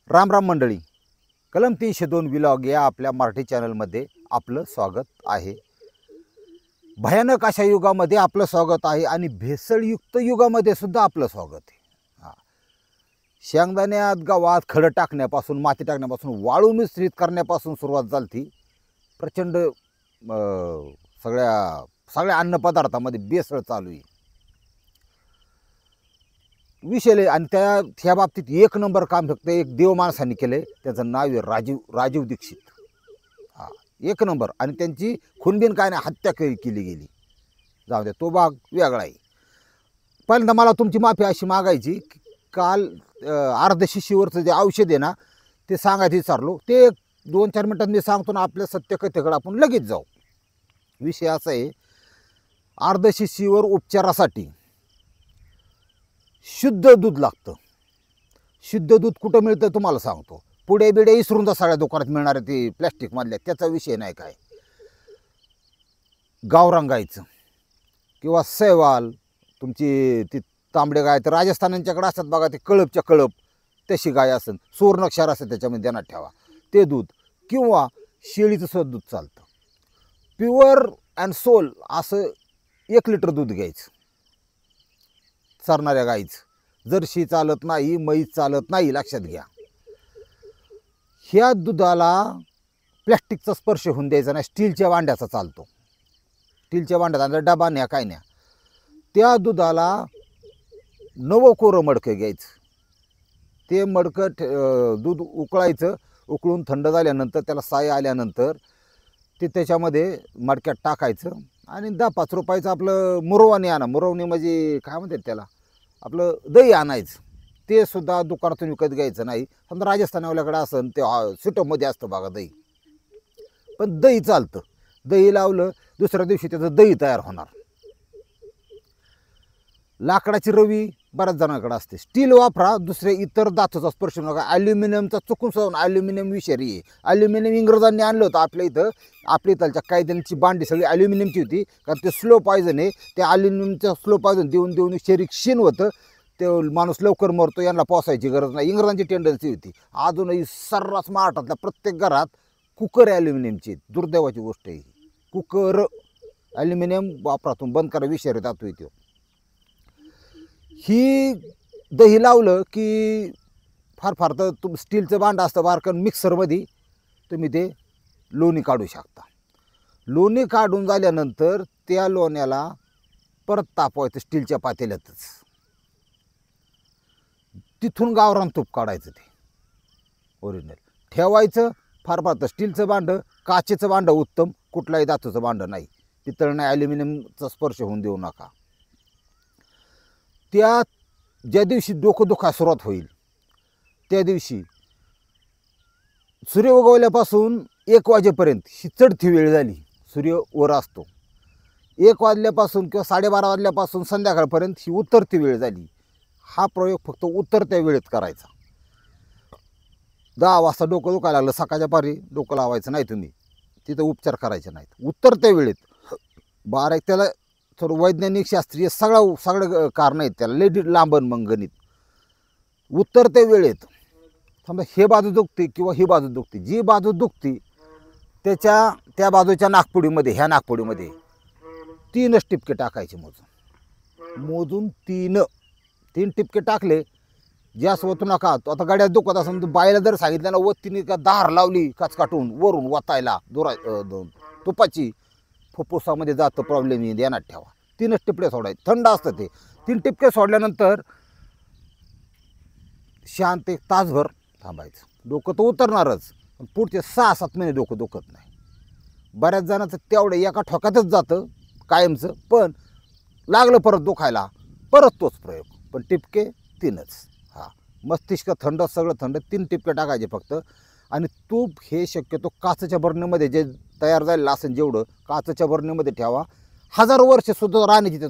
राम राम मंडळी, कलम 302 व्लॉग या आपल्या मराठी चॅनलमध्ये आपलं स्वागत आहे. भयानक अशा युगामध्ये आपलं स्वागत आहे आणि भेसळयुक्त युगामध्ये सुद्धा आपलं स्वागत आहे. शेंगदाण्यात गावात खडं टाकण्यापासून, माती टाकण्यापासून, वाळू मिश्रित करण्यापासून सुरुवात झाली ती प्रचंड सगळ्या अन्नपदार्थामध्ये भेसळ चालू आहे. विषय आणि त्या बाबतीत एक नंबर काम फक्त एक देव माणसाने केले. त्याचं नाव आहे राजीव दीक्षित. एक नंबर. आणि त्यांची खूनबिन काय नाही, हत्या केली गेली. जाऊ द्या, तो भाग वेगळा आहे. पहिल्यांदा मला तुमची माफी अशी मागायची की काल अर्धशिशीवरचं जे औषध आहे ना ते सांगायचं विचारलो. ते 2-4 मिनटात मी सांगतो ना, आपल्या सत्यकथेकडे आपण लगेच जाऊ. विषय असा आहे, अर्धशिशीवर उपचारासाठी शुद्ध दूध लागतं. शुद्ध दूध कुठं मिळतं तुम्हाला सांगतो. पुढे बिडे इसरून जा, सगळ्या दुकानात मिळणारे ते प्लॅस्टिकमधल्या, त्याचा विषय नाही काय. गावरान गायचं किंवा सैवाल, तुमची ती तांबडे गाय तर राजस्थानांच्याकडे असतात बघा, ते कळपच्या कळप तशी गाय असेल, सुवर्णक्षार असेल त्याच्यामध्ये ध्यानात ठेवा, ते दूध. किंवा शेळीचं सुद्धा दूध चालतं. प्युअर अँड सोल असं 1 लिटर दूध घ्यायचं चरणाऱ्या गाईचं. जर्सी चालत नाही, म्हैस चालत नाही, लक्षात घ्या. ह्या दुधाला प्लॅस्टिकचा स्पर्श होऊन द्यायचा नाही, स्टीलच्या भांड्याचा चालतो. स्टीलच्या भांड्याचा डबा न्या, काय न्या. त्या दुधाला 9 कोरं मडकं घ्यायचं. ते मडकं दूध उकळायचं. उकळून थंड झाल्यानंतर त्याला साय आल्यानंतर ते त्याच्यामध्ये मडक्यात टाकायचं आणि 10-5 रुपयाचं आपलं मुरवणी आणा. मुरवणी म्हणजे काय म्हणतात त्याला, आपलं दही आणायचं. ते सुद्धा दुकानातून विकत घ्यायचं नाही. समजा राजस्थानावाल्याकडे असं ते सुटमध्ये असतं बघा दही, पण दही चालतं. दही लावलं, दुसऱ्या दिवशी त्याचं दही तयार होणार. लाकडाची रवी बऱ्याच जणांकडे असते. स्टील वापरा, दुसरे इतर धातूचा स्पर्श नका. ॲल्युमिनियमचा चुकून सुद्धा, ॲल्युमिनियम विषारी आहे. ॲल्युमिनियम इंग्रजांनी आणलं होतं आपल्या इथलच्या कायद्यांची बांडी सगळी ॲल्युमिनियमची होती, कारण ते स्लो पॉयझन आहे. त्या ॲल्युमिनियमचं स्लो पॉयझन देऊन शरीर क्षीण होतं. ते माणूस लवकर मरतो, यांना पोसायची गरज नाही. इंग्रजांची टेंडन्सी होती. अजूनही सर्रास महाराष्ट्रातल्या प्रत्येक घरात कुकर ॲल्युमिनियमची. दुर्दैवाची गोष्ट आहे. कुकर ॲल्युमिनियम वापरातून बंद करा, विषारी धातू येतो. ही दही लावलं की फार तर स्टीलचं भांडं असतं बारकन, मिक्सरमध्ये तुम्ही ते लोणी काढू शकता. लोणी काढून झाल्यानंतर त्या लोण्याला परत तापवायचं स्टीलच्या पातेल्यातच. तिथून गावरान तूप काढायचं, ते ओरिजिनल ठेवायचं. फार तर स्टीलचं भांडं, काचेचं भांडं उत्तम, कुठलाही धातूचं भांडं नाही. पितळ नाही, ॲल्युमिनियमचा स्पर्श होऊन देऊ नका. ज्या दिवशी डोकं दुखायला सुरुवात होईल त्या दिवशी सूर्य उगवल्यापासून 1 वाजेपर्यंत ही चढती वेळ झाली. सूर्य वर असतो. 1 वाजल्यापासून किंवा 12:30 वाजल्यापासून संध्याकाळपर्यंत ही उतरती वेळ झाली. हा प्रयोग फक्त उतरत्या वेळेत करायचा. 10 वाजता डोकं दुखायला लागलं, सकाळच्या पारी डोकं लावायचं नाही तुम्ही, तिथं उपचार करायचे नाहीत. उतरत्या वेळेत 12 त्याला थोडं वैज्ञानिक शास्त्रीय सगळं कारण आहेत त्याला, लेडी लांबन मग गणित. उतरत्या वेळेत समजा हे बाजू दुखते किंवा ही बाजू दुखते, जी बाजू दुखते त्या बाजूच्या नागपुडीमध्ये, ह्या नागपुडीमध्ये 3 टिपके टाकायचे. मोजून 3 टिपके टाकले. जास्त ओतू नका. आता गाड्यात दुखत असेल तर बायला जर सांगितलं ना, वत्तीने का दार लावली काच काटून वरून वतायला तुपाची, फुफ्फुसामध्ये जातं, प्रॉब्लेम येईल, ध्यानात ठेवा. 3 टिपके सोडायचे. थंड असतं ते. 3 टिपके सोडल्यानंतर शांत 1 तासभर थांबायचं. डोकं तर उतरणारच, पण पुढचे 6-7 महिने डोकं दुखत नाही. बऱ्याच जणांचं तेवढं एका ठोक्यातच जातं कायमचं, पण लागलं परत दुखायला, परत तोच प्रयोग. पण टिपके 3च. मस्तिष्क थंड, सगळं थंड. 3 टिपके टाकायचे फक्त. आणि तूप हे शक्यतो काचेच्या बरणीमध्ये, जे तयार झालेलं असेल जेवढं, काचेच्या बरणीमध्ये ठेवा. 1000 वर्षसुद्धा राहण्याची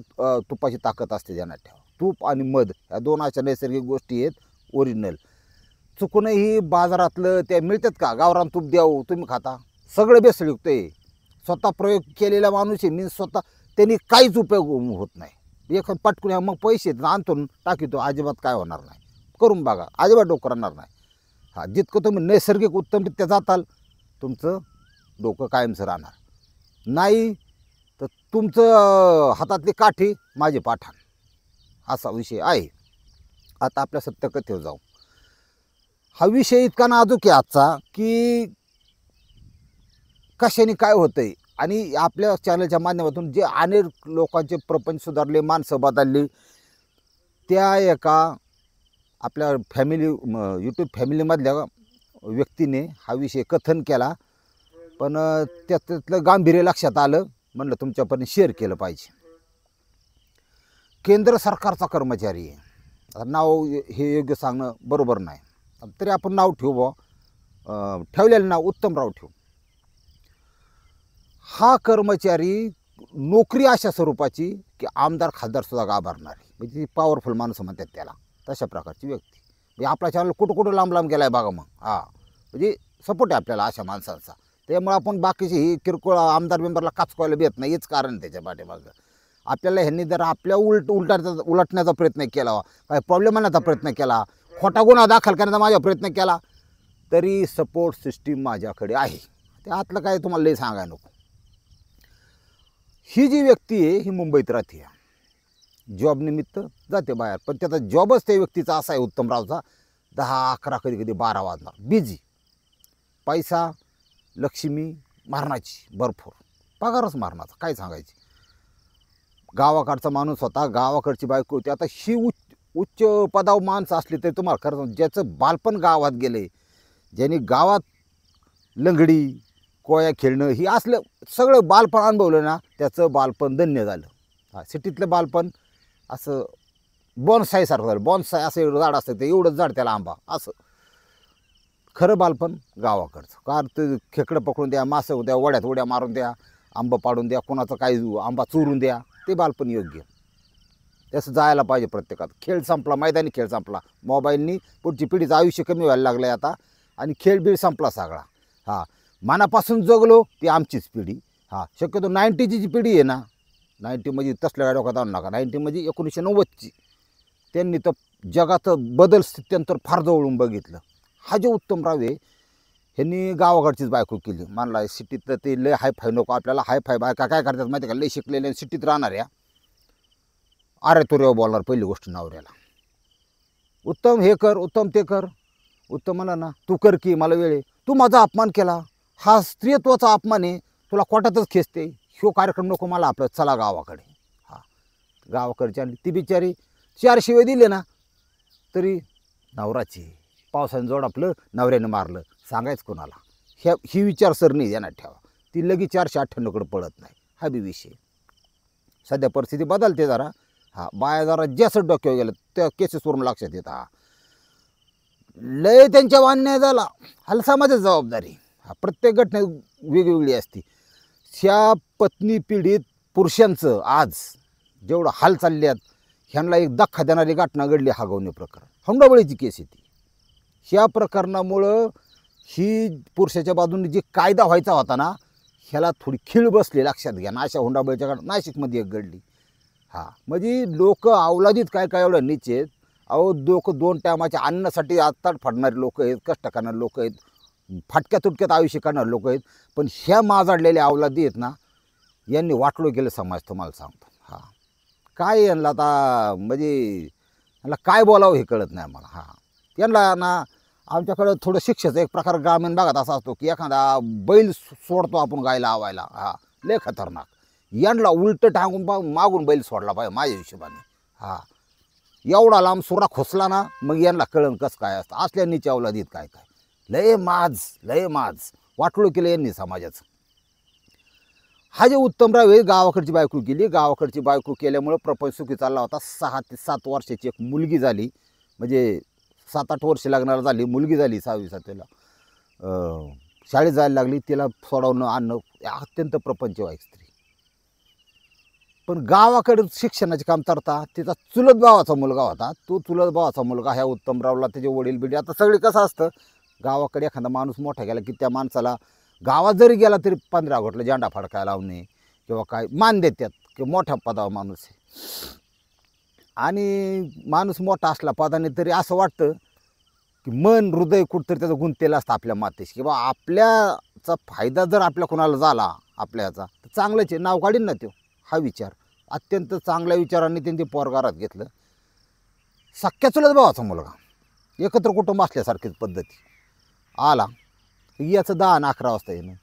तुपाची ताकद असते, ध्यानात ठेवा. तूप आणि मध ह्या 2 अशा नैसर्गिक गोष्टी आहेत ओरिजिनल. चुकूनही बाजारातलं ते मिळतात का गावरान तूप द्यावं, तुम्ही खाता, सगळं भेसळयुक्त आहे. स्वतः प्रयोग केलेला माणूस आहे मी, स्वतः त्यांनी काहीच उपयोग होत नाही. एक पटकून मग पैसे आणतो टाकीतो, अजिबात काय होणार नाही. करून बघा, अजिबात डोकं राहणार नाही. हा, जितकं तुम्ही नैसर्गिक उत्तमरित्या जाताल तुमचं डोकं कायमचं राहणार. नाही तर तुमचं हातातली काठी माझी पाठाण, असा विषय आहे. आता आपल्या सत्यकथेवर जाऊ. हा विषय इतका नाजूक आहे आजचा की कशाने काय होतंय, आणि आपल्या चॅनलच्या माध्यमातून जे अनेक लोकांचे प्रपंच सुधारले, माणसं बदलली, त्या एका आपल्या फॅमिली यूट्यूब फॅमिलीमधल्या व्यक्तीने हा विषय कथन केला. पण त्यातलं गांभीर्य लक्षात आलं, म्हणलं तुमच्यापर्यंत शेअर केलं पाहिजे. केंद्र सरकारचा कर्मचारी आहे. आता नाव हे योग्य सांगणं बरोबर नाही, तरी आपण नाव ठेवू बुवा, ठेवलेलं नाव उत्तमराव ठेवू. हा कर्मचारी नोकरी अशा स्वरूपाची की आमदार खासदारसुद्धा गाभारणारी, म्हणजे ती पॉवरफुल माणसं म्हणतात त्याला, तशा प्रकारची व्यक्ती. म्हणजे आपला चॅनल कुठं कुठं लांब लांब गेला आहे बघा मग. हां, म्हणजे सपोर्ट आहे आपल्याला अशा माणसांचा. त्यामुळे आपण बाकीची ही किरकोळ आमदार मेंबरला काचकवायला भेट नाही, हेच कारण त्याच्या पाठीमागं. आपल्याला ह्यांनी जर आपल्या उलटण्याचा प्रयत्न केला, काय प्रॉब्लेम आणण्याचा प्रयत्न केला, खोटा गुन्हा दाखल करण्याचा माझा प्रयत्न केला, तरी सपोर्ट सिस्टीम माझ्याकडे आहे. त्यातलं काय तुम्हाला लई सांगायला नको. ही जी व्यक्ती आहे ही मुंबईत राहते, जॉबनिमित्त जाते बाहेर, पण त्याचा जॉबच त्या व्यक्तीचा असा आहे उत्तमरावचा, 10-11 कधी कधी 12 वाजणार, बिझी. पैसा लक्ष्मी मारणाची भरपूर, पगारच मारणाचा, काय सांगायची. गावाकडचा माणूस होता, गावाकडची बायको होती. आता ही उच्च पदावर माणसं असली तरी तुम्हाला खरं, ज्याचं बालपण गावात गेले, ज्यांनी गावात लंगडी कोया खेळणं ही असलं सगळं बालपण अनुभवलं ना, त्याचं बालपण धन्य झालं. हा, सिटीतलं बालपण असं बॉन्साईसारखं झालं. बॉन्साई असं एवढं झाड असतं, ते एवढंच झाड त्याला आंबा, असं. खरं बालपण गावाकडचं. कारण ते खेकडं पकडून द्या, मासं द्या, वड्यात उड्या मारून द्या, आंबा पाडून द्या, कोणाचं काही आंबा चोरून द्या, ते बालपण योग्य. तसं जायला पाहिजे प्रत्येकात. खेळ संपला, मैदानी खेळ संपला. मोबाईलनी पुढची पिढीचं आयुष्य कमी व्हायला लागलं आहे आता, आणि खेळबीळ संपला सगळा. हां, मनापासून जगलो ती आमचीच पिढी. हां, शक्यतो 90ची जी पिढी आहे ना, 90 म्हणजे तसल्या डोक्यात आणू नका, 90 म्हणजे 1990ची, त्यांनी तर जगाचं बदल स्थित्यंतर फार जवळून बघितलं. हा जो उत्तमराव आहे, ह्यांनी गावाकडचीच बायको केली. मानला सिटीत तर ते लय हाय फाय नको आपल्याला. हाय फाय बायका काय करतात माहिती का, लय शिकलेल्या सिटीत राहणाऱ्या अरे तुऱ्यावर बोलणार पहिली गोष्ट नवऱ्याला, उत्तम हे कर, उत्तम ते कर. उत्तम म्हणा ना, तू कर की, मला वेळ आहे. तू माझा अपमान केला, हा स्त्रीत्वाचा अपमान आहे, तुला कोर्टातच खेचते, ह्यो कार्यक्रम नको मला, आपलं चला गावाकडे. हां, गावाकडची आणि ती बिचारी 4 शिवे दिले ना तरी नवराची, पावसाने जोड आपलं, नवऱ्याने मारलं, सांगायचं कोणाला. ही विचारसरणी ध्यानात ठेवा. ती लगेच 498कडे पळत नाही, हा बी विषय. सध्या परिस्थिती बदलते जरा. हां, बाया जरा जास्त डोक्यावर गेलं त्या केसेसवरून लक्षात येतं. हा, लय त्यांच्या अन्याय झाला, हाला समाजाची जबाबदारी. हा, प्रत्येक घटना वेगवेगळी असते. ह्या पत्नी पीडित पुरुषांचं आज जेवढं हाल चालले आहेत, ह्यांना एक धक्का देणारी घटना घडली, हागवणे प्रकरण, हुंडाबळीची केस आहे ती. ह्या प्रकरणामुळं ही पुरुषाच्या बाजूने जे कायदा व्हायचा होता ना, ह्याला थोडी खीळ बसली, लक्षात घ्या ना. अशा हुंडाबळीच्या घटना नाशिकमध्ये एक घडली. हां, म्हणजे लोक अवलादीत काय काय एवढं नीच आहेत. अहो, लोक 2 टायमाच्या अन्नासाठी आत्ताच फाडणारे लोक आहेत, कष्ट करणारे लोक आहेत, फाटक्या तुटक्यात आयुष्य करणारे लोक आहेत. पण ह्या माजाडलेल्या अवलादी आहेत ना, यांनी वाटलो गेलं समाज, तुम्हाला सांगतो. हां, काय यांना आता म्हणजे यांना काय बोलावं हे कळत नाही मला. हां, यांना ना आमच्याकडं थोडं शिक्षेचा एक प्रकार ग्रामीण भागात असा असतो की एखादा बैल सोडतो आपण गायला आवायला. हां, लय खतरनाक. यांना उलटं टाकून मागून बैल सोडला पाहिजे माझ्या हिशोबाने. हां, एवढा लांब सुरा खोसला ना, मग यांना कळण कसं काय असतं. असल्या नीच्या अवलादीत काय काय लय माज वाटलो केलं यांनी समाजाचं. हा जे उत्तमराव हे गावाकडची बायको केली. गावाकडची बायको केल्यामुळं प्रपंच सुखी चालला होता. 6 ते 7 वर्षाची एक मुलगी झाली, म्हणजे 7-8 वर्ष लागणार झाली, मुलगी झाली 6वी-7वीला. शाळेत जायला लागली. तिला सोडवणं आणणं अत्यंत प्रपंचवाईक स्त्री. पण गावाकडे शिक्षणाची कमतरता. तिचा चुलत भावाचा मुलगा होता. तो चुलत भावाचा मुलगा ह्या उत्तमरावला त्याचे वडील बिडी, आता सगळे कसं असतं गावाकडे, एखादा माणूस मोठा गेला की त्या माणसाला गावात जरी गेला तरी 15 ऑगस्टला झेंडा फडकायला लावणे किंवा काय मान देतात की मोठ्या पदावर माणूस आहे. आणि माणूस मोठा असला पदाने तरी असं वाटतं की की मन हृदय कुठंतरी त्याचं गुंतलेलं असतं आपल्या मातेशी, की बा आपल्याचा फायदा जर आपल्या कोणाला झाला आपल्याचा तर चांगलंच आहे, नाव काढीन ना तो. हा विचार अत्यंत चांगल्या विचारांनी त्यांनी पोरगारात घेतलं. सख्या चुलत भावाचा मुलगा, एकत्र कुटुंब असल्यासारखीच पद्धती आला. याचं 10 आणि 11 वाजता येणं.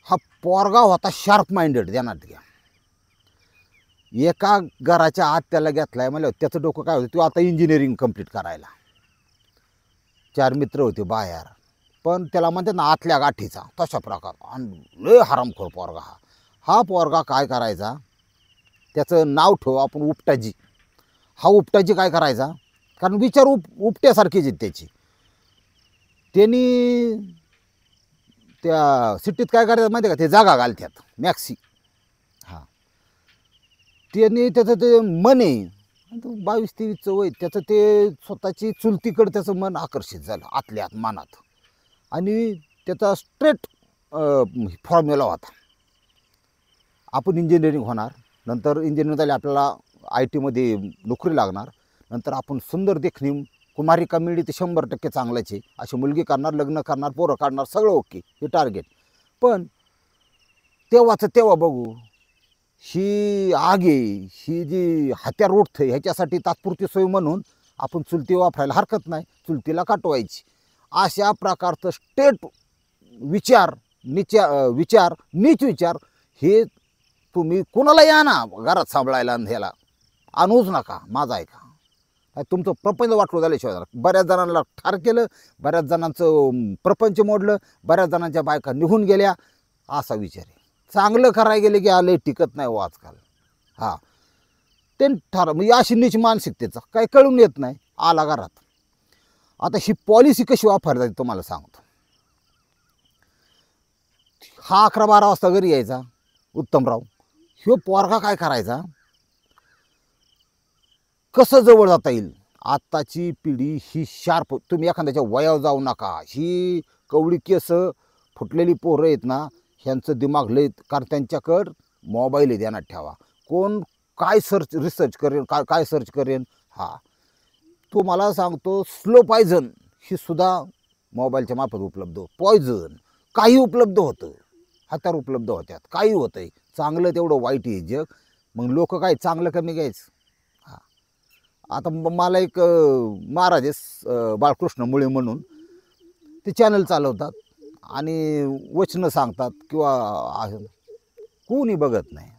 हा पोरगा होता शार्प माइंडेड, ध्यानात घ्या. एका घराच्या आत त्याला घेतलाय म्हणजे त्याचं डोकं काय होतं, तो आता इंजिनिअरिंग कंप्लीट करायला. 4 मित्र होते बाहेर, पण त्याला म्हणतात ना आतल्या गाठीचा तशा प्रकार. आणि लय हरामखोर पोरगा हा. हा पोरगा काय करायचा, त्याचं नाव ठेवू आपण उपटाजी. हा उपटाजी काय करायचा, कारण विचार उपट्यासारखीच आहेत त्याची. त्यांनी त्या सिटीत काय करायचं माहिती आहे का, ते जागा घालतात मॅक्सी. हां, त्यांनी त्याचं ते मन आहे 22-23 वय, त्याचं ते स्वतःची चुलतीकडं त्याचं मन आकर्षित झालं आतल्या आत मनात. आणि त्याचा स्ट्रेट फॉर्म्युला होता, आपण इंजिनिअरिंग होणार, नंतर इंजिनिअरिंग झाले आपल्याला IT मध्ये नोकरी लागणार, नंतर आपण सुंदर देखणी कुमारिका मिळली ते 100% चांगलंच आहे, अशी मुलगी करणार, लग्न करणार, पोरं काढणार, सगळं ओके, हे टार्गेट. पण तेव्हाचं तेव्हा बघू, ही आग आहे, ही जी हत्यार उठतं ह्याच्यासाठी तात्पुरती सोय म्हणून आपण चुलती वापरायला हरकत नाही, चुलतीला काटवायची. अशा प्रकारचं स्टेट विचार, नीच विचार हे तुम्ही कोणाला या ना घरात सांभाळायला आणि ह्याला आणूच नका. माझा ऐका, तुमचं प्रपंच वाटलं झाल्याशिवाय. बऱ्याच जणांना ठार केलं, बऱ्याच जणांचं प्रपंच मोडलं, बऱ्याच जणांच्या बायका निघून गेल्या. असा विचार आहे. चांगलं करायला गेले की आले टिकत नाही हो आजकाल. हां, ते ठर म्हणजे अशी नीच मानसिकतेचा काही कळून येत नाही. आला घरात. आता ही पॉलिसी कशी वापरता येते तुम्हाला सांगतो. हा 11-12 वाजता घरी यायचा उत्तमराव. ह्यो पोरगा काय करायचा, कसं जवळ जाता येईल. आत्ताची पिढी ही शार्प. तुम्ही एखाद्याच्या वयावर जाऊ नका. ही कवळी केस फुटलेली पोरं आहेत ना, ह्यांचं दिमाग लय, कारण त्यांच्याकडं मोबाईल आहे, ध्यानात ठेवा. कोण काय रिसर्च करेन, काय सर्च करेन. हा, तुम्हाला सांगतो स्लो पॉयझन ही सुद्धा मोबाईलच्या मार्फत उपलब्ध. पॉयझन काही उपलब्ध होतं, हत्यार उपलब्ध होत्यात, काही होतंय. चांगलं तेवढं वाईट आहे जग. मग लोक काय चांगलं कमी घ्यायचं. हां, आता मला एक महाराज बाळकृष्ण मुळे म्हणून ते चॅनल चालवतात आणि वचनं सांगतात किंवा कोणी बघत नाही.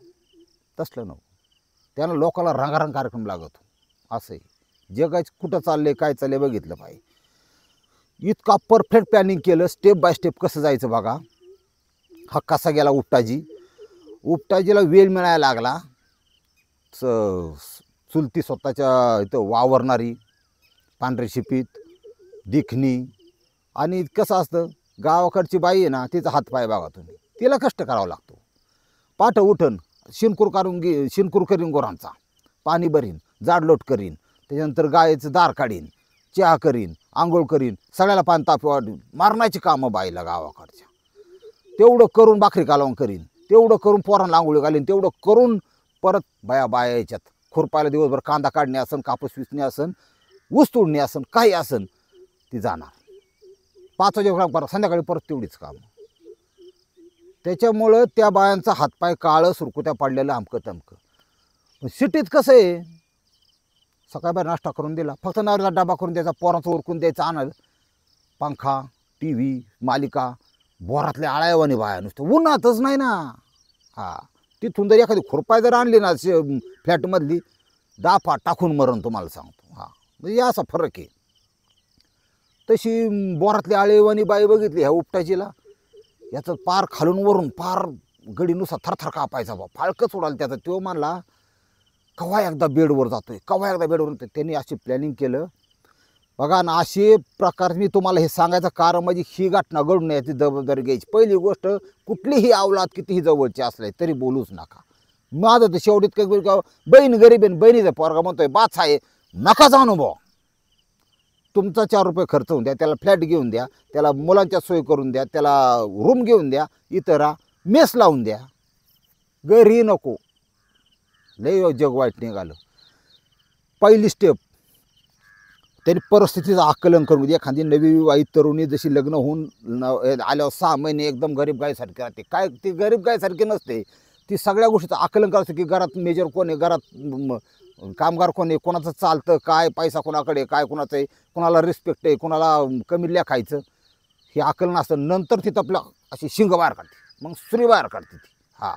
तसलं नको. त्यानं लोकाला रंगारंग कार्यक्रम लागतो. असं आहे जगाचं, कुठं चाललंय काय चाललंय बघितलं पाहिजे. इतका परफेक्ट प्लॅनिंग केलं, स्टेप बाय स्टेप कसं जायचं बघा. हा कसा गेला उपटाजीला वेळ मिळायला लागला. चुलती स्वतःच्या इथं वावरणारी, पांढरी शिपीत, दिखणी. आणि कसं असतं, गावाकडची बाई आहे ना, तिचा हातपाय बघा तुम्ही, तिला कष्ट करावं लागतो. पाठ उठन, शिनकूर करीन गुरांचा, पाणी भरीन, जाडलोट करीन, त्याच्यानंतर गायचं दार काढीन, चहा करीन, आंघोळ करीन, सगळ्याला पाणी ताप वाढून मारण्याची कामं बाईला गावाकडच्या. तेवढं करून भाकरी कालवण करीन, तेवढं करून पोरांना आंघोळी घालीन, तेवढं करून परत बाया यायच्यात. खुरपायला दिवसभर कांदा काढणे असन, कापूस विसणे असन, ऊस तोडणे असन, काही असन, ती जाणार. 5 वाजेपर्यंत परत संध्याकाळी परत तेवढीच काम. त्याच्यामुळं त्या बायांचा हातपाय काळं, सुरकुत्या पडलेलं, अमकं तमकं. सिटीत कसं आहे, सकाळी बाहेर नाश्ता करून दिला, फक्त नवऱ्याला डबा करून द्यायचा, पोराचं उरकून द्यायचं, आणलं पंखा, TV, मालिका. बोरातल्या आळ्यावानी बाया नुसतं, उन्हातच नाही ना. हां, तिथून जर एखादी खुरपाय जर आणली ना फ्लॅटमधली, दाफा टाकून मरण तुम्हाला सांगतो. हां, म्हणजे असा फरक आहे. तशी बोरातली आळेवानी बाई बघितली ह्या उपटाजीला, याचं पार खालून वरून पार गडीनुसार थरथर कापायचा बा, फाळकच उडाल त्याचा. तो म्हणला केव्हा एकदा बेडवर जातोय, केव्हा एकदा बेडवर. त्यांनी अशी प्लॅनिंग केलं बघा ना. असे प्रकार मी तुम्हाला हे सांगायचं कारण म्हणजे ही घटना घडून याची जबाबदारी घ्यायची. पहिली गोष्ट, कुठलीही अवलाद कितीही जवळची असले तरी बोलूच नका. माझं तर शेवटीत काही बहीण गरीब आहे, बहिणीचा पोरगा म्हणतोय बाच आहे, नकाच अनुभव. तुमचा 4 रुपये खर्च होऊन द्या, त्याला फ्लॅट घेऊन द्या, त्याला मुलांच्या सोय करून द्या, त्याला रूम घेऊन द्या, इतरा मेस लावून द्या, घरी नको. लय जग वाईट निघालं. पहिली स्टेप, त्यांनी परिस्थितीचं आकलन करून एखादी नवी विवाहित तरुणी जशी लग्न होऊन आल्यावर 6 महिने एकदम गरीब गायसारखी राहते, काय ती गरीब गायसारखी नसते. ती सगळ्या गोष्टीचं आकलन करायचं की घरात मेजर कोण आहे, घरात कामगार कोण आहे, कोणाचं चालतं काय, पैसा कोणाकडे काय, कोणाचं आहे, कोणाला रिस्पेक्ट आहे, कोणाला कमी लेखायचं, हे आकलन असतं. नंतर तिथं आपलं अशी शिंग बाहेर काढते, मग स्त्री बाहेर काढते ती. हां,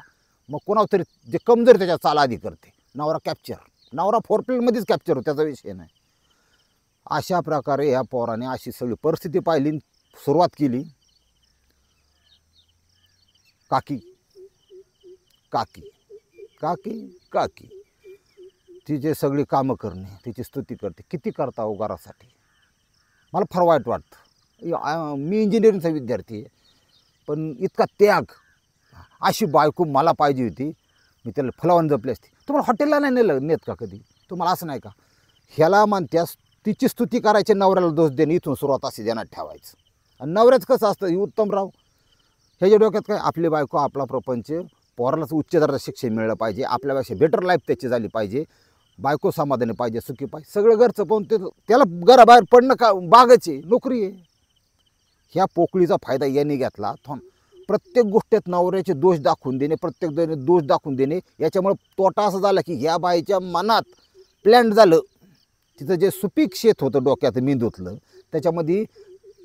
मग कोणावर तरी जे कमजोर त्याच्या चाल आधी करते. नवरा कॅप्चर, नवरा फोरप्लेमध्येच कॅप्चर होतो, त्याचा विषय नाही. अशा प्रकारे ह्या पोराने अशी सगळी परिस्थिती पाहिली, सुरुवात केली. काकी काकी काकी काकी तिचे सगळी कामं करणे, तिची स्तुती करते. किती करता हो घरासाठी. मला फार वाईट वाटतं. मी इंजिनिअरिंगचा विद्यार्थी आहे, पण इतका त्याग, अशी बायको मला पाहिजे होती. मी त्याला फुलावून जपली असती. तुम्हाला हॉटेलला नाही नेत का कधी? तुम्हाला असं नाही का? ह्याला म्हणत्यास तिची स्तुती करायची, नवऱ्याला दोष देणे, इथून सुरुवात अशी ध्यानात ठेवायचं. आणि नवऱ्याचं कसं असतं, ही उत्तमराव ह्याच्या डोक्यात काय, आपली बायको आपला प्रपंच, पोरालाच उच्च दर्जाचं शिक्षण मिळलं पाहिजे, आपल्यापेक्षा बेटर लाईफ त्याची झाली पाहिजे, बायको समाधानी पाहिजे, सुखी पाहिजे, सगळं घरचं. पण त्याला घराबाहेर पडणं का बागाची नोकरी आहे. ह्या पोकळीचा फायदा यांनी घेतला. प्रत्येक गोष्टीत नवऱ्याचे दोष दाखवून देणे, प्रत्येक दोष दाखवून देणे. याच्यामुळे तोटा असा झाला की ह्या बाईच्या मनात प्लॅन झालं, तिचं जे सुपीक शेत होतं डोक्यात मेंदूतलं, त्याच्यामध्ये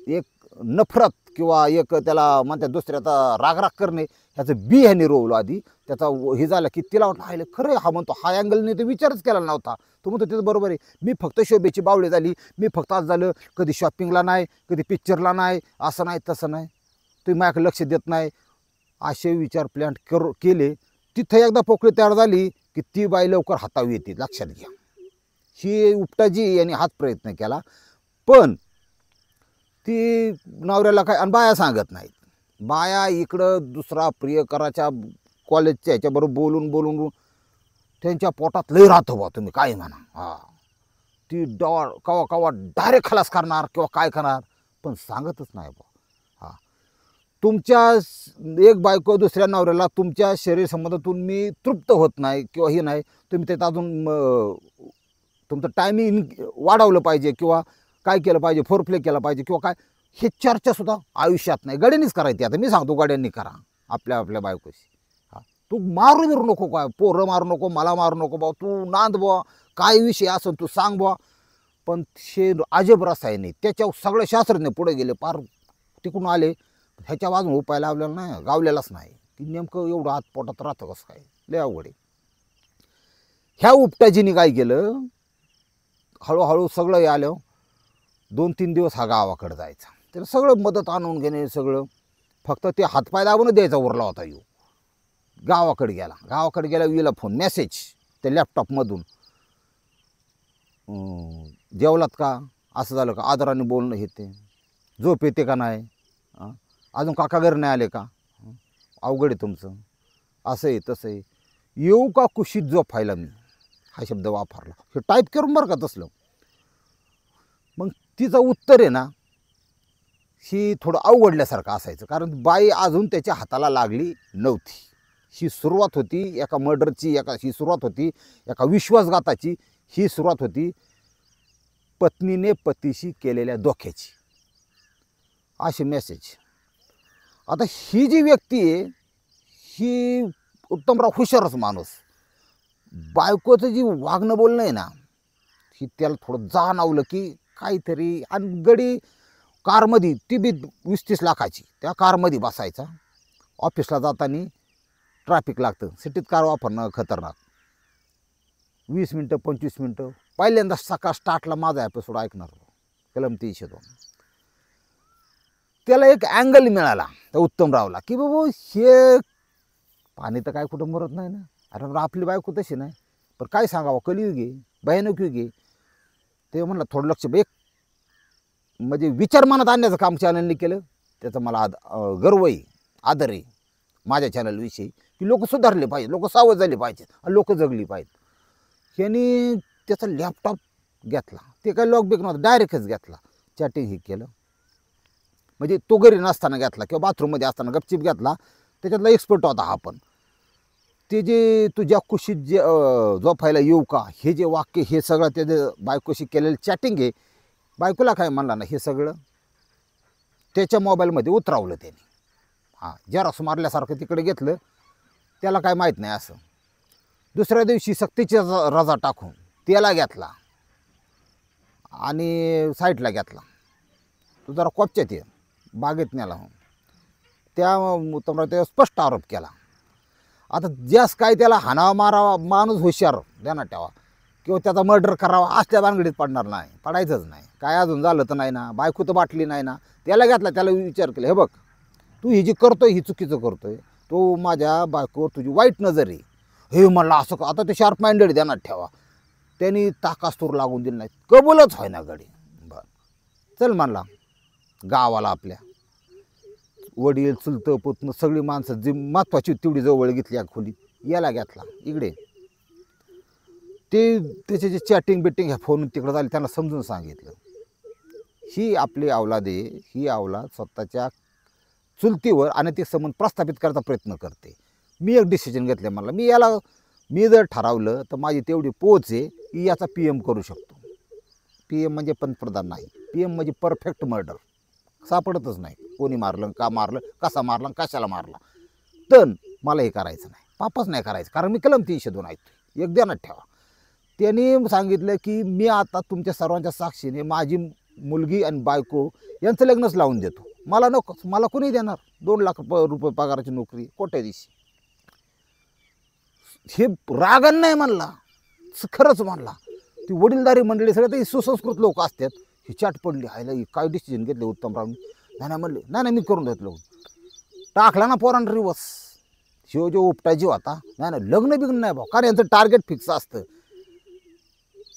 एक नफरत किंवा एक त्याला म्हणतात दुसऱ्याचा रागराग करणे, ह्याचं बी ह्याने रोवलं आधी. त्याचा हे झालं की तिला वाटलं हायले खरं हा म्हणतो, हा अँगलने तो विचारच केला नव्हता. तो म्हणतो तिथं बरोबर आहे, मी फक्त शोभेची बावळी झाली, मी फक्त आज झालं कधी शॉपिंगला नाही, कधी पिक्चरला नाही, असं नाही तसं नाही, तुम्ही माझ्याकडे लक्ष देत नाही, असे विचार प्लॅन केले. तिथं एकदा पोकळी तयार झाली की ती बाई लवकर हातावी येते, लक्षात घ्या. ही उपटाजी यांनी हाच प्रयत्न केला, पण ती नवऱ्याला काय, आणि बाया सांगत नाहीत. बाया इकडं दुसरा प्रियकराच्या कॉलेजच्या ह्याच्याबरोबर बोलून त्यांच्या पोटात लय राहतो बा, तुम्ही काय म्हणा. हां, ती कवा कवा डायरेक्ट खलास करणार किंवा काय करणार, पण सांगतच नाही बा. हां, तुमच्या एक बायको दुसऱ्या नवऱ्याला तुमच्या शरीर संबंधातून मी तृप्त होत नाही किंवा हे नाही, तुम्ही त्यात अजून तुमचं टायमिंग वाढवलं पाहिजे किंवा काय केलं पाहिजे, फोरप्ले केला पाहिजे किंवा काय, हे चर्चासुद्धा आयुष्यात नाही. गड्यांनीच करायची. आता मी सांगतो गड्यांनी करा आपल्या बायकोशी. हां, तू मारू नको, काय पोरं मारू नको, मला मारू नको बा, तू नांद बुवा, काय विषय असं तू सांग बुवा. पण शे अजब रसायने त्याच्यावर सगळे शास्त्रज्ञ पुढे गेले, पार तिकडून आले, ह्याच्या बाजून उपाय लावलेला नाही, गावलेलाच नाही. की नेमकं एवढं हात पोटात राहतं कसं काय, लय अवघड आहे. ह्या उपटाजीने काय केलं, हळूहळू सगळं आलं. 2-3 दिवस हा गावाकडे जायचा, त्याला सगळं मदत आणून घेणे, सगळं फक्त ते हातपाय दाबून द्यायचा उरला होता. येऊ गावाकडे गेला, विला फोन मेसेज त्या लॅपटॉपमधून, जेवलात का, असं झालं का, आदराने बोलणं हे ते, झोप येते का नाही, अजून काका घरी नाही आले का, अवघड आहे तुमचं, असं आहे तसं आहे, येऊ का कुशीत झोपायला, मी हा शब्द वापरला. हे टाईप करून बरं का तसलं. मग तिचं उत्तर आहे ना, ही थोडं अवघडल्यासारखं असायचं, कारण बाई अजून त्याच्या हाताला लागली नव्हती. ही सुरुवात होती एका मर्डरची, ही सुरुवात होती एका विश्वासघाताची, ही सुरुवात होती पत्नीने पतीशी केलेल्या धोक्याची. असे मेसेज. आता ही जी व्यक्ती आहे, ही उत्तमराव हुशारच माणूस. बायकोचं जी वागणं बोलणं आहे ना, ही त्याला थोडं जाणवलं की काहीतरी. आणि गडी कारमध्ये, ती बी 20-30 लाखाची, त्या कारमध्ये बसायचा. ऑफिसला जाताना ट्रॅफिक लागतं, सिटीत कार वापरणं खतरनाक. 20 मिनटं 25 मिनटं. पहिल्यांदा सकाळ स्टार्टला माझा एपिसोड ऐकणार, कलम 302. त्याला एक अँगल मिळाला त्या उत्तमरावला की बाबा हे पाणी तर काय कुठं मरत नाही ना, अरे आपली बायको तशी नाही, पण काय सांगावं, कलियुग आहे, भयानक युग आहे. ते म्हणलं थोडं लक्ष, एक म्हणजे विचार मनात आणण्याचं काम चॅनलने केलं. त्याचा मला गर्व आहे, आदर आहे माझ्या चॅनलविषयी, की लोक सुधारले पाहिजे, लोक सावध झाले पाहिजेत, लोक जगली पाहिजेत. ह्यानी त्याचा लॅपटॉप घेतला, ते काय लॉक बिक नव्हतं, डायरेक्टच घेतला, चॅटिंग हे केलं. म्हणजे तो घरी नसताना घेतला किंवा बाथरूममध्ये असताना गपचिप घेतला. त्याच्यातला एक्सपर्ट होता हा. पण ते जे तुझ्या कुशीत जे झोपायला येऊ का, हे जे वाक्य, हे सगळं त्याचं बायकोशी केलेलं चॅटिंग आहे, बायकोला काय म्हणला ना हे सगळं त्याच्या मोबाईलमध्ये उतरवलं त्याने. हां, झेरॉक्स मारल्यासारखं तिकडे घेतलं, त्याला काय माहीत नाही असं. दुसऱ्या दिवशी सक्तीची रजा टाकून त्याला घेतला आणि साईडला घेतला. तो जरा कोपच्यात ये बागेत नेला. त्या उत्तमराव स्पष्ट आरोप केला. आता ज्यास काय त्याला हाणावा मारावा, माणूस हुशार ध्यानात ठेवा, किंवा त्याचा मर्डर करावा असल्या भानगडीत पडणार नाही, पडायचंच नाही. काय अजून झालं तर नाही ना, बायको तर बाटली नाही ना. त्याला घेतला, त्याला विचार केला, हे बघ तू ही जी करतोय ही चुकीचं करतोय, तो माझ्या बायकोवर तुझी वाईट नजर आहे. हे म्हणला असं आता ते शार्प माइंडेड ध्यानात ठेवा. त्यांनी ताकास्तूर लागून दिली नाही, कबूलच होय ना गडी. बरं चल म्हणला गावाला आपल्या वडील चुलतं पुतणं सगळी माणसं जी महत्त्वाची तेवढी जवळ घेतली या खोलीत. याला घेतला इकडे. ते त्याचे जे चॅटिंग बिटिंग ह्या फोन तिकडं झाली, त्यांना समजून सांगितलं ही आपली औलाद आहे, ही औलाद स्वतःच्या चुलतीवर आणि ते संबंध प्रस्थापित करायचा प्रयत्न करते. मी एक डिसिजन घेतलं, मला मी जर ठरवलं तर माझी तेवढी पोच आहे की याचा PM करू शकतो. PM म्हणजे पंतप्रधान नाही, PM म्हणजे परफेक्ट मर्डर. सापडतच नाही कोणी मारलं, का मारलं, कसा मारला, कशाला मारला. तर मला हे करायचं नाही, पापच नाही करायचं, कारण मी कलम 302 ऐकतो. एक ध्यानात ठेवा. त्यांनी सांगितलं की मी आता तुमच्या सर्वांच्या साक्षीने माझी मुलगी आणि बायको यांचं लग्नच लावून देतो. मला नको, मला कोणी देणार 2 लाख रुपये पगाराची नोकरी कोट्याधीश. हे रागण नाही म्हणला, खरंच म्हणला. ती वडीलधारी मंडळी सगळं ते सुसंस्कृत लोक असतात. ही चाट पडली, हायला काय डिसिजन घेतले उत्तमरावनी. नाही म्हणले, नाही मी करून देतलो. टाकला ना पोरांना रिवर्स. शिव जो उपटा जीव आता नाही लग्न बिग्न नाही भाऊ, कारण यांचं टार्गेट फिक्स असतं.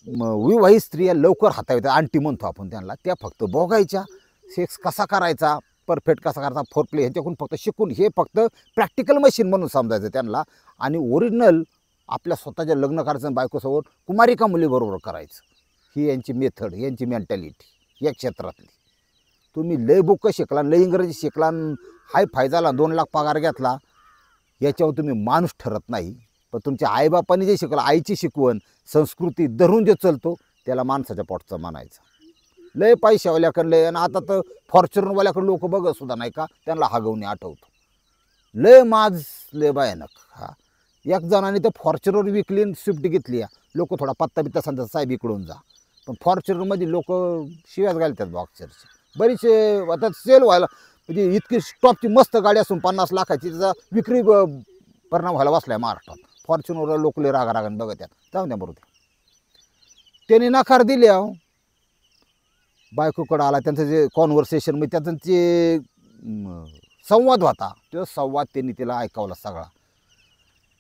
विवाहित स्त्रिया लवकर हाताळतात, आंटी म्हणतो आपण त्यांना. त्या फक्त बघायच्या, सेक्स कसा करायचा, परफेक्ट कसा करायचा, फोर प्ले ह्यांच्याकडून फक्त शिकून, हे फक्त प्रॅक्टिकल मशीन म्हणून समजायचं त्यांना. आणि ओरिजिनल आपल्या स्वतःच्या लग्न करायचं बायकोसमोर कुमारिका मुलीबरोबर करायचं. ही यांची मेथड, यांची मेंटॅलिटी या क्षेत्रातली. तुम्ही लय बुक शिकला, लय इंग्रजी शिकला, हाय फायदाला 2 लाख पगार घेतला, याच्यावर तुम्ही माणूस ठरत नाही. पण तुमच्या आईबापांनी जे शिकलं, आईची शिकवण संस्कृती धरून जे चलतो त्याला माणसाच्या पोटचं मानायचं. लय पैशावाल्याकडे लय, आणि आता तर फॉर्च्युनरवाल्याकडे लोक बघत सुद्धा नाही का, त्यांना हागवणे आठवतो. लय लय भयानक. हा, एक जणाने तर फॉर्च्युनर विकली, स्विफ्ट घेतली. लोक थोडा पत्ता बित्ता सांगतात, साहेब इकडून जा. पण फॉर्च्युनरमध्ये लोक शिव्याच घालतात बॉक्सरचे. बरीचसे आता सेल व्हायला, म्हणजे इतकी स्टॉपची मस्त गाडी असून 50 लाखाची त्याचा विक्री परिणाम व्हायला बसलाय महाराष्ट्रात. फॉर्च्युनरला लोक लय रागारागाने बघत आहेत. जाऊन द्या बरोबर. त्यांनी नकार दिले. बायकोकडं आला, त्यांचं जे कॉन्व्हर्सेशन म्हणजे त्याचं जे संवाद होता, तो संवाद त्यांनी तिला ऐकावला सगळा.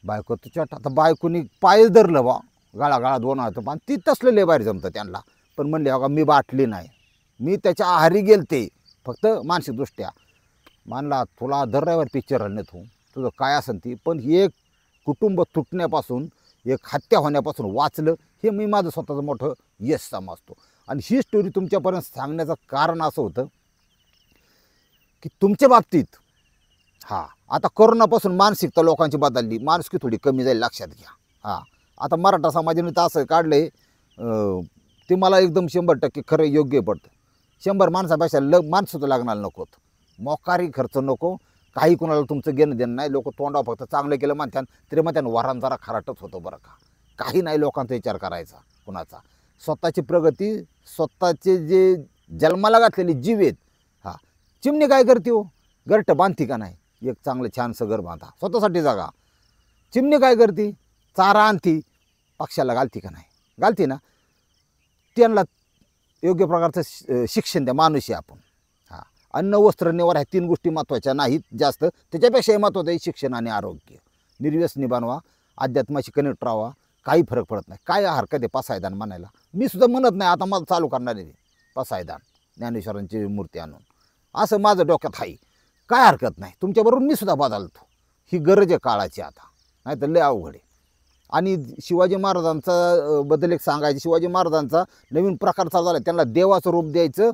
बायको तुझ्या आता बायकोनी पायच धरलं बा, गाळा 2 होतं. पण ती तसलं लय भारी जमतं त्यांना. पण म्हणले अगं मी बाटली नाही, मी त्याच्या आहारी गेलते फक्त मानसिकदृष्ट्या. मानला तुला दर रविवार पिक्चर नेतो, तुझं काय असेल ती, पण एक कुटुंब तुटण्यापासून, एक हत्या होण्यापासून वाचलं, हे मी माझं स्वतःचं मोठं यश समजतो. आणि ही स्टोरी तुमच्यापर्यंत सांगण्याचं कारण असं होतं की तुमच्या बाबतीत आता कोरोनापासून मानसिकता लोकांची बदलली, माणुसकी थोडी कमी जाईल, लक्षात घ्या. आता मराठा समाजाने तर असं काढलं ते मला एकदम 100% खरं योग्य पडतं. 100 माणसापेक्षा माणसं लागणार नकोत, मोकारी खर्च नको, काही कोणाला तुमचं घेणं देणं नाही. लोक तोंडावर फक्त चांगलं केलं म्हणतात तरी म्हणतात वरान जरा खराटच होतं बरं का. काही नाही लोकांचा विचार करायचा कुणाचा. स्वतःची प्रगती, स्वतःचे जे जन्माला घातलेले जीव आहेत. चिमणी काय करते हो, घरटं बांधती का नाही, एक चांगलं छानसं घर बांधा, स्वतःसाठी जागा. चिमणी काय करते, चारा आणती, पक्षाला घालती का नाही, घालती ना. त्यांना योग्य प्रकारचं शिक्षण द्या. माणूस आहे आपण. अन्न वस्त्र निवारा ह्या 3 गोष्टी महत्त्वाच्या नाहीत जास्त, त्याच्यापेक्षाही महत्त्वाचं आहे शिक्षण आणि आरोग्य. निर्व्यसनी बनवा, अध्यात्माशी कनेक्ट राहावा, काही फरक पडत नाही. काय हरकत आहे पसायदान म्हणायला, मी सुद्धा म्हणत नाही. आता मला चालू करणार आहे पसायदान, ज्ञानेश्वरांची मूर्ती आणून, असं माझं डोक्यात आहे. काय हरकत नाही, तुमच्याबरोबर मी सुद्धा बदलतो. ही गरज आहे काळाची आता, नाही तर लय अवघड आहे. आणि शिवाजी महाराजांचा बद्दल एक सांगायचं, शिवाजी महाराजांचा नवीन प्रकार चालू झाला. त्यांना देवाचं रूप द्यायचं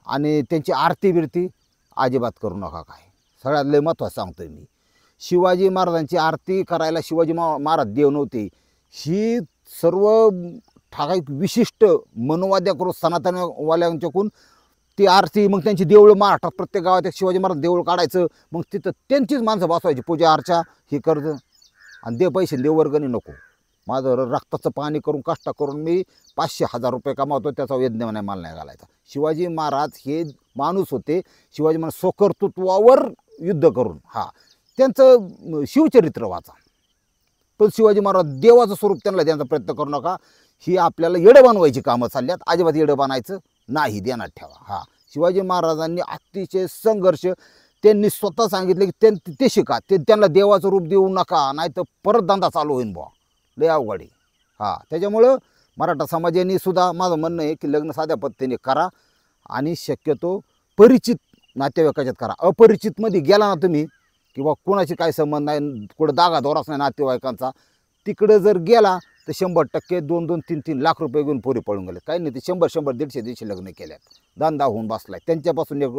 आणि त्यांची आरती बिरती अजिबात करू नका. काय सगळ्यात लय महत्त्वाचं सांगतोय मी. शिवाजी महाराजांची आरती करायला शिवाजी महाराज देव नव्हते. ही सर्व ठराविक विशिष्ट मनोवाद्याकडून सनातनवाल्यांच्याकडून ती आरती, मग त्यांची देऊळं महाराष्ट्रात प्रत्येक गावात एक शिवाजी महाराज देऊळ काढायचं, मग तिथं त्यांचीच माणसं बसवायची, पूजा अर्चा हे कर्ज आणि दे पैसे, देव वर्गणी नको. माझं रक्ताचं पाणी करून कष्ट करून मी 500,000 रुपये कमावतो, त्याचा यज्ञ नाही मला नाही घालायचा. शिवाजी महाराज हे माणूस होते, शिवाजी महाराज स्वकर्तृत्वावर युद्ध करून त्यांचं शिवचरित्र वाचा. पण शिवाजी महाराज देवाचं स्वरूप त्यांना द्यायचा प्रयत्न करू नका. ही आपल्याला येडं बनवायची कामं चालल्यात, अजिबात येडं बनायचं नाही, ध्यानात ठेवा. शिवाजी महाराजांनी अतिशय संघर्ष, त्यांनी स्वतः सांगितले की ते शिका, त्यांना देवाचं रूप देऊ नका, नाही तर परत धंदा चालू होईन बुवा, लय अवघड आहे. त्याच्यामुळं मराठा समाजाने सुद्धा माझं म्हणणं आहे की लग्न साध्या पद्धतीने करा आणि शक्यतो परिचित नातेवाईकाच्यात करा. अपरिचितमध्ये गेला ना तुम्ही किंवा कोणाशी काय संबंध नाही, कुठं दागा दोराच नाही नातेवाईकांचा, तिकडं जर गेला तर 100% 2-2, 3-3 लाख रुपये घेऊन पोरी पळून गेले. काही नाही, ते 100-100, 150-150 लग्न केल्यात, धंदा होऊन बसलाय. त्यांच्यापासून एक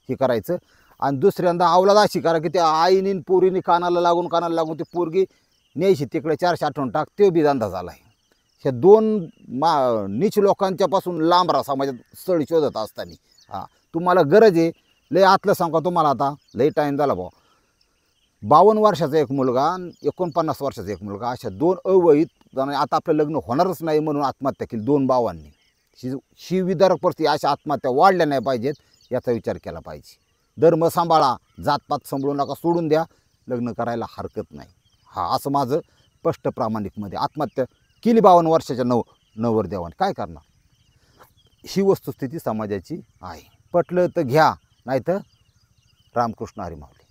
हे करायचं. आणि दुसऱ्यांदा अवलाद अशी करा की त्या आईनी पोरीने कानाला लागून ती पोरगी न्यायची तिकडे 400 आठवण टाक, ते बी धंदा झाला आहे. ह्या 2 नीच लोकांच्यापासून लांब राहा समाजात स्थळ शोधत असताना. तुम्हाला गरज आहे, लय आतलं सांगा तुम्हाला, आता लय टाईम झाला भाऊ. 52 वर्षाचा एक मुलगा, 49 वर्षाचा एक मुलगा, अशा 2 अवैध जणांनी आता आपलं लग्न होणारच नाही म्हणून आत्महत्या केली 2 भावांनी. ही विदारक परिस्थिती, अशा आत्महत्या वाढल्या नाही पाहिजेत, याचा विचार केला पाहिजे. धर्म सांभाळा, जातपात सांभाळू नका, सोडून द्या, लग्न करायला हरकत नाही. असं माझं स्पष्ट प्रामाणिकमध्ये. आत्महत्या केली 52 वर्षाच्या नवरदेवाने, काय करणार. ही वस्तुस्थिती समाजाची आहे. पटलं तर घ्या, नाही तर रामकृष्ण हरी माऊली.